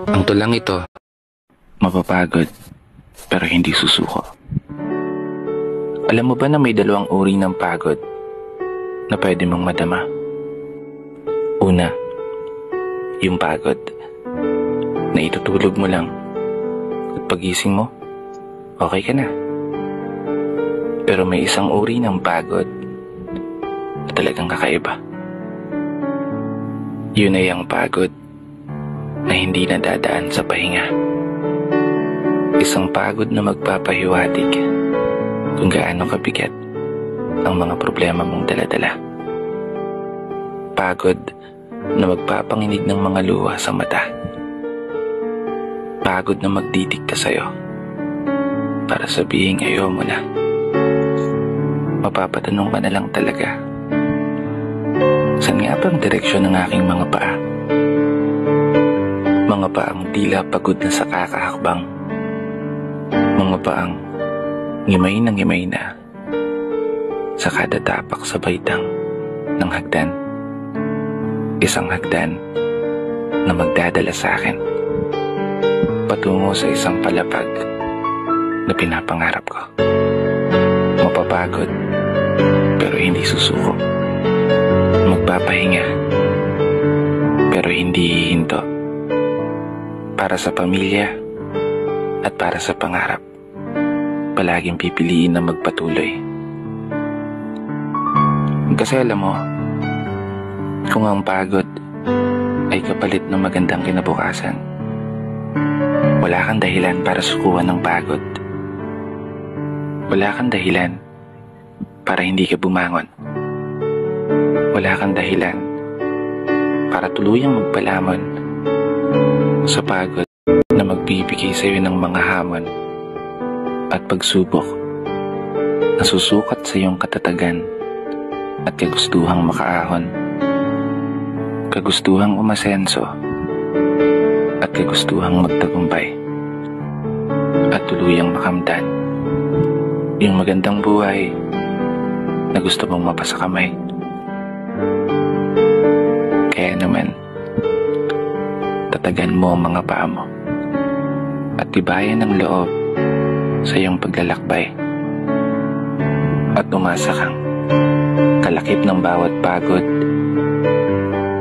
Ang tulang ito, mapapagod pero hindi susuko. Alam mo ba na may dalawang uri ng pagod na pwede mong madama? Una, yung pagod na itutulog mo lang at pagising mo, okay ka na. Pero may isang uri ng pagod na talagang kakaiba. Yun ay ang pagod na hindi nadadaan sa pahinga. Isang pagod na magpapahiwatig kung gaano kabigat ang mga problema mong daladala. Pagod na magpapanginig ng mga luha sa mata. Pagod na magdidikta sa'yo para sabihin ayaw mo na. Mapapatanong ka na lang talaga, saan nga ba ang direksyon ng aking mga paa? Mga paang tila pagod na sa kakahakbang. Mga paang ngimay na sa kada tapak sa baitang ng hagdan. Isang hagdan na magdadala sa akin patungo sa isang palapag na pinapangarap ko. Mapapagod pero hindi susuko. Magpapahinga pero hindi hihinto. Para sa pamilya at para sa pangarap, palaging pipiliin na magpatuloy. Kasi alam mo, kung ang pagod ay kapalit ng magandang kinabukasan, wala kang dahilan para sukuan ng pagod. Wala kang dahilan para hindi ka bumangon. Wala kang dahilan para tuluyang magpalamon sa pagod na magbibigay sa iyo ng mga hamon at pagsubok na susukat sa iyong katatagan at kagustuhang makaahon, kagustuhang umasenso at kagustuhang magtagumpay at tuluyang makamtan yung magandang buhay na gusto mong mapasakamay. Kaya naman, tatagan mo ang mga paa mo at tibayan ng loob sa iyong paglalakbay at umasa kang kalakip ng bawat pagod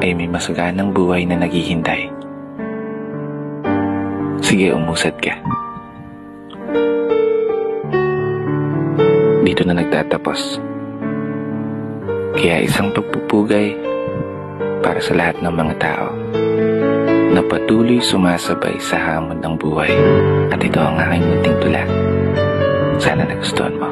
ay may masaganang buhay na naghihintay. Sige, umusad ka. Dito na nagtatapos. Kaya isang pagpupugay para sa lahat ng mga tao na patuloy sumasabay sa hamon ng buhay. At ito ang aking munting tula. Sana nagustuhan mo.